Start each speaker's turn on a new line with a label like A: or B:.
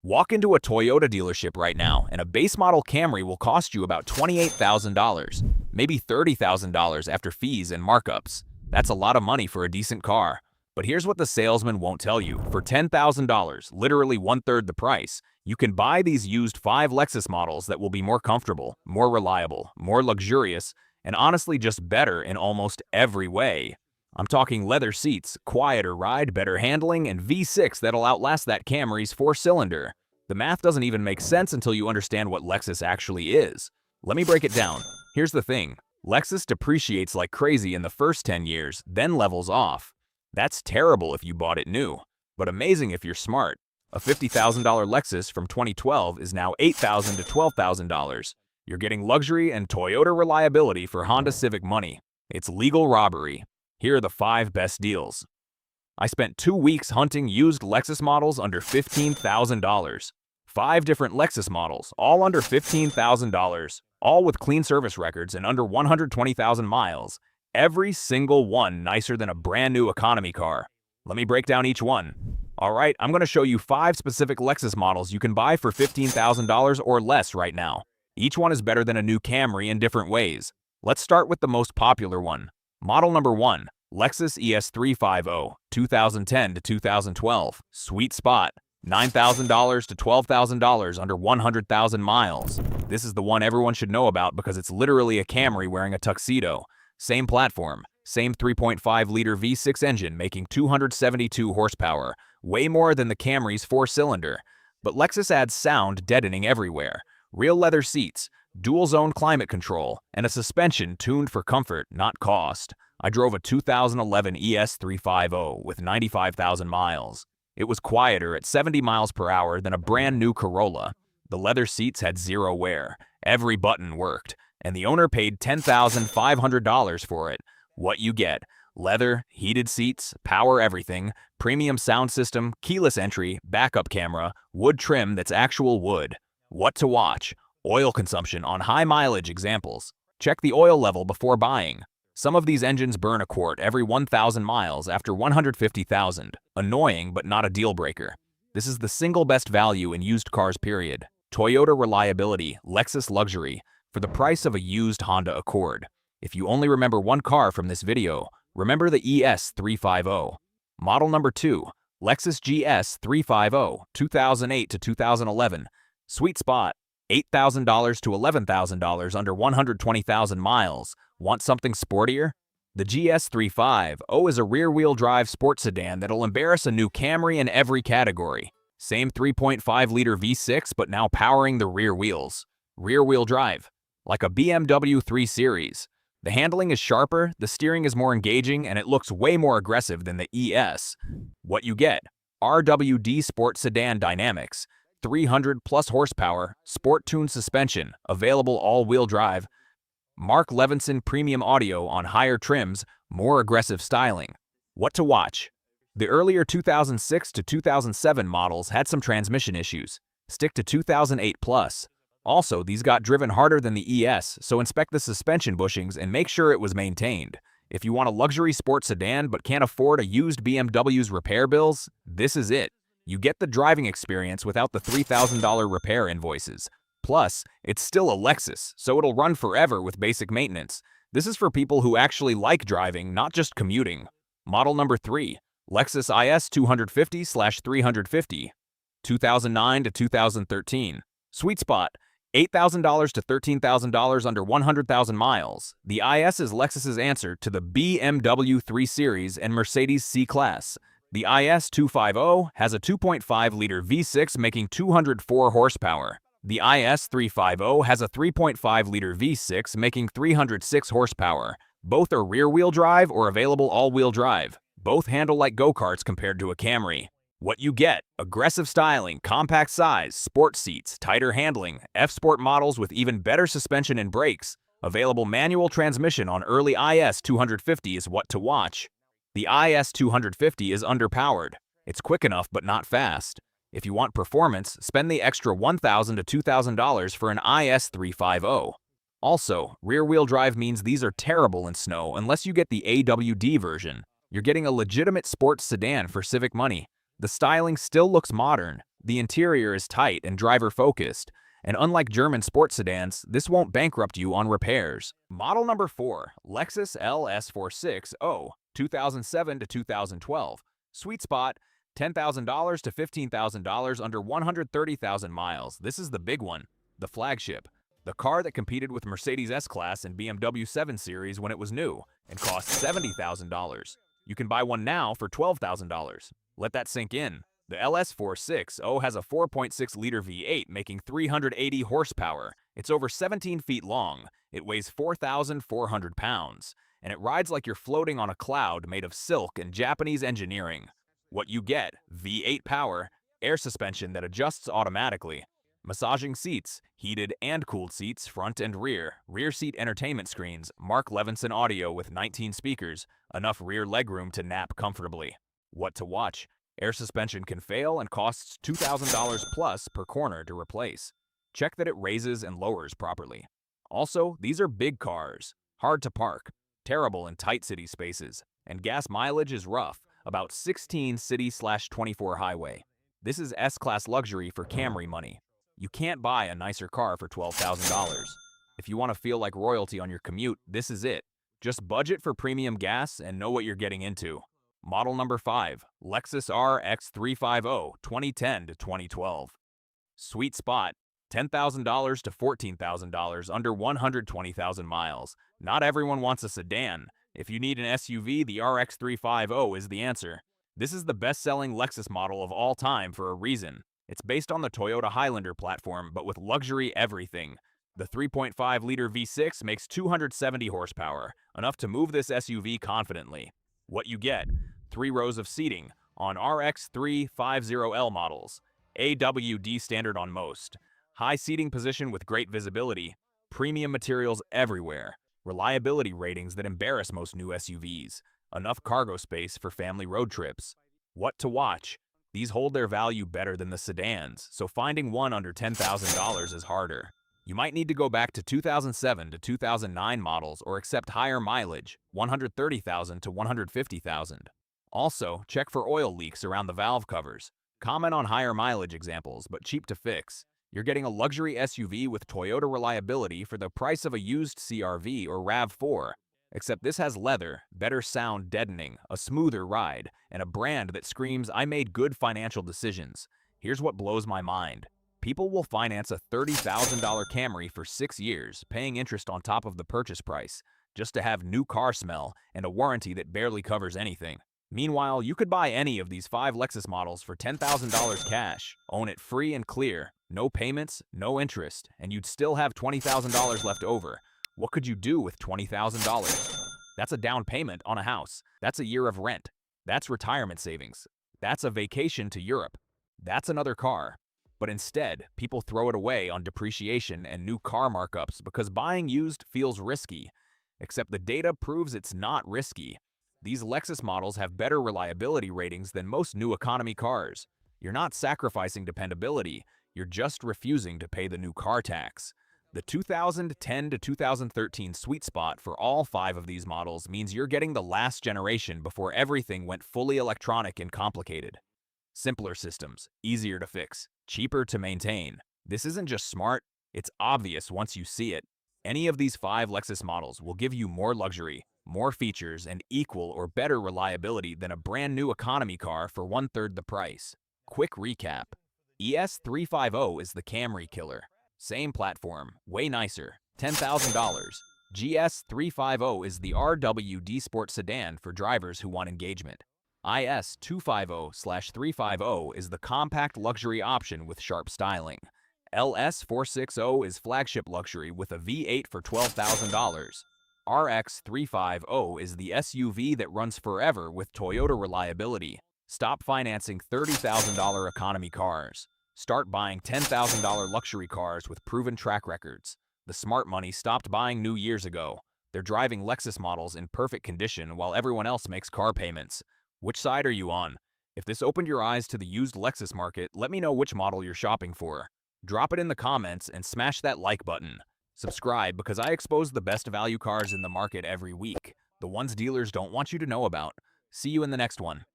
A: Walk into a Toyota dealership right now, and a base model Camry will cost you about $28,000, maybe $30,000 after fees and markups. That's a lot of money for a decent car. But here's what the salesman won't tell you. For $10,000, literally one-third the price, you can buy these used 5 Lexus models that will be more comfortable, more reliable, more luxurious, and honestly just better in almost every way. I'm talking leather seats, quieter ride, better handling, and V6 that'll outlast that Camry's 4-cylinder. The math doesn't even make sense until you understand what Lexus actually is. Let me break it down. Here's the thing. Lexus depreciates like crazy in the first 10 years, then levels off. That's terrible if you bought it new, but amazing if you're smart. A $50,000 Lexus from 2012 is now $8,000 to $12,000. You're getting luxury and Toyota reliability for Honda Civic money. It's legal robbery. Here are the 5 best deals. I spent 2 weeks hunting used Lexus models under $15,000. 5 different Lexus models, all under $15,000, all with clean service records and under 120,000 miles. Every single one nicer than a brand new economy car. Let me break down each one. Alright, I'm going to show you 5 specific Lexus models you can buy for $15,000 or less right now. Each one is better than a new Camry in different ways. Let's start with the most popular one. Model number 1, Lexus ES350, 2010 to 2012. Sweet spot. $9,000 to $12,000 under 100,000 miles. This is the one everyone should know about because it's literally a Camry wearing a tuxedo. Same platform, same 3.5-liter V6 engine making 272 horsepower, way more than the Camry's 4-cylinder. But Lexus adds sound deadening everywhere. Real leather seats, dual-zone climate control, and a suspension tuned for comfort, not cost. I drove a 2011 ES350 with 95,000 miles. It was quieter at 70 miles per hour than a brand new Corolla. The leather seats had zero wear. Every button worked, and the owner paid $10,500 for it. What you get: leather, heated seats, power everything, premium sound system, keyless entry, backup camera, wood trim that's actual wood. What to watch: oil consumption on high mileage examples. Check the oil level before buying. Some of these engines burn a quart every 1,000 miles after 150,000. Annoying, but not a deal breaker. This is the single best value in used cars, period. Toyota reliability, Lexus luxury, for the price of a used Honda Accord. If you only remember one car from this video, remember the ES350. Model number 2, Lexus GS350, 2008 to 2011. Sweet spot. $8,000 to $11,000 under 120,000 miles. Want something sportier? The GS350 is a rear-wheel drive sports sedan that'll embarrass a new Camry in every category. Same 3.5-liter V6, but now powering the rear wheels. Rear-wheel drive, like a BMW 3 Series. The handling is sharper, the steering is more engaging, and it looks way more aggressive than the ES. What you get: RWD Sport Sedan Dynamics. 300 plus horsepower, sport-tuned suspension, available all-wheel drive. Mark Levinson premium audio on higher trims, more aggressive styling. What to watch: the earlier 2006 to 2007 models had some transmission issues. Stick to 2008 plus. Also, these got driven harder than the ES, so inspect the suspension bushings and make sure it was maintained. If you want a luxury sports sedan but can't afford a used BMW's repair bills, this is it. You get the driving experience without the $3,000 repair invoices. Plus, it's still a Lexus, so it'll run forever with basic maintenance. This is for people who actually like driving, not just commuting. Model number 3, Lexus IS 250/350, 2009 to 2013. Sweet spot: $8,000 to $13,000 under 100,000 miles. The IS is Lexus's answer to the BMW 3 Series and Mercedes C-Class. The IS 250 has a 2.5-liter V6 making 204 horsepower. The IS 350 has a 3.5-liter V6 making 306 horsepower. Both are rear-wheel drive or available all-wheel drive. Both handle like go-karts compared to a Camry. What you get: aggressive styling, compact size, sport seats, tighter handling, F-Sport models with even better suspension and brakes. Available manual transmission on early IS 250 is what to watch. The IS 250 is underpowered. It's quick enough but not fast. If you want performance, spend the extra $1,000 to $2,000 for an IS 350. Also, rear-wheel drive means these are terrible in snow unless you get the AWD version. You're getting a legitimate sports sedan for Civic money. The styling still looks modern, The interior is tight and driver-focused, and unlike German sports sedans, this won't bankrupt you on repairs. Model number 4, Lexus LS460, 2007 to 2012. Sweet spot, $10,000 to $15,000 under 130,000 miles. This is the big one, the flagship. The car that competed with Mercedes S-Class and BMW 7 Series when it was new and cost $70,000. You can buy one now for $12,000. Let that sink in. The LS460 has a 4.6-liter V8 making 380 horsepower. It's over 17 feet long, it weighs 4,400 pounds, and it rides like you're floating on a cloud made of silk and Japanese engineering. What you get: V8 power, air suspension that adjusts automatically, massaging seats, heated and cooled seats front and rear seat entertainment screens, Mark Levinson audio with 19 speakers, enough rear legroom to nap comfortably. What to watch? Air suspension can fail and costs $2,000 plus per corner to replace. Check that it raises and lowers properly. Also, these are big cars, hard to park, terrible in tight city spaces, and gas mileage is rough, about 16 city/24 highway. This is S-Class luxury for Camry money. You can't buy a nicer car for $12,000. If you want to feel like royalty on your commute, this is it. Just budget for premium gas and know what you're getting into. Model number 5, Lexus RX 350, 2010 to 2012. Sweet spot, $10,000 to $14,000 under 120,000 miles. Not everyone wants a sedan. If you need an SUV, the RX 350 is the answer. This is the best-selling Lexus model of all time for a reason. It's based on the Toyota Highlander platform, but with luxury everything. The 3.5-liter V6 makes 270 horsepower, enough to move this SUV confidently. What you get: 3 rows of seating on RX 350L models, AWD standard on most, high seating position with great visibility, premium materials everywhere, reliability ratings that embarrass most new SUVs, enough cargo space for family road trips. What to watch? These hold their value better than the sedans, so finding one under $10,000 is harder. You might need to go back to 2007 to 2009 models or accept higher mileage, 130,000 to 150,000. Also, check for oil leaks around the valve covers. Common on higher mileage examples, but cheap to fix. You're getting a luxury SUV with Toyota reliability for the price of a used CR-V or RAV4. Except this has leather, better sound deadening, a smoother ride, and a brand that screams, "I made good financial decisions." Here's what blows my mind. People will finance a $30,000 Camry for 6 years, paying interest on top of the purchase price, just to have new car smell and a warranty that barely covers anything. Meanwhile, you could buy any of these 5 Lexus models for $10,000 cash, own it free and clear, no payments, no interest, and you'd still have $20,000 left over. What could you do with $20,000? That's a down payment on a house. That's a year of rent. That's retirement savings. That's a vacation to Europe. That's another car. But instead, people throw it away on depreciation and new car markups because buying used feels risky. Except the data proves it's not risky. These Lexus models have better reliability ratings than most new economy cars. You're not sacrificing dependability, you're just refusing to pay the new car tax. The 2010 to 2013 sweet spot for all 5 of these models means you're getting the last generation before everything went fully electronic and complicated. Simpler systems, easier to fix, cheaper to maintain. This isn't just smart, it's obvious once you see it. Any of these 5 Lexus models will give you more luxury, more features, and equal or better reliability than a brand new economy car for 1/3 the price. Quick recap. ES350 is the Camry killer. Same platform, way nicer, $10,000. GS350 is the RWD Sport sedan for drivers who want engagement. IS250/350 is the compact luxury option with sharp styling. LS460 is flagship luxury with a V8 for $12,000. RX350 is the SUV that runs forever with Toyota reliability. Stop financing $30,000 economy cars. Start buying $10,000 luxury cars with proven track records. The smart money stopped buying new years ago. They're driving Lexus models in perfect condition while everyone else makes car payments. Which side are you on? If this opened your eyes to the used Lexus market, let me know which model you're shopping for. Drop it in the comments and smash that like button. Subscribe because I expose the best value cars in the market every week, the ones dealers don't want you to know about. See you in the next one.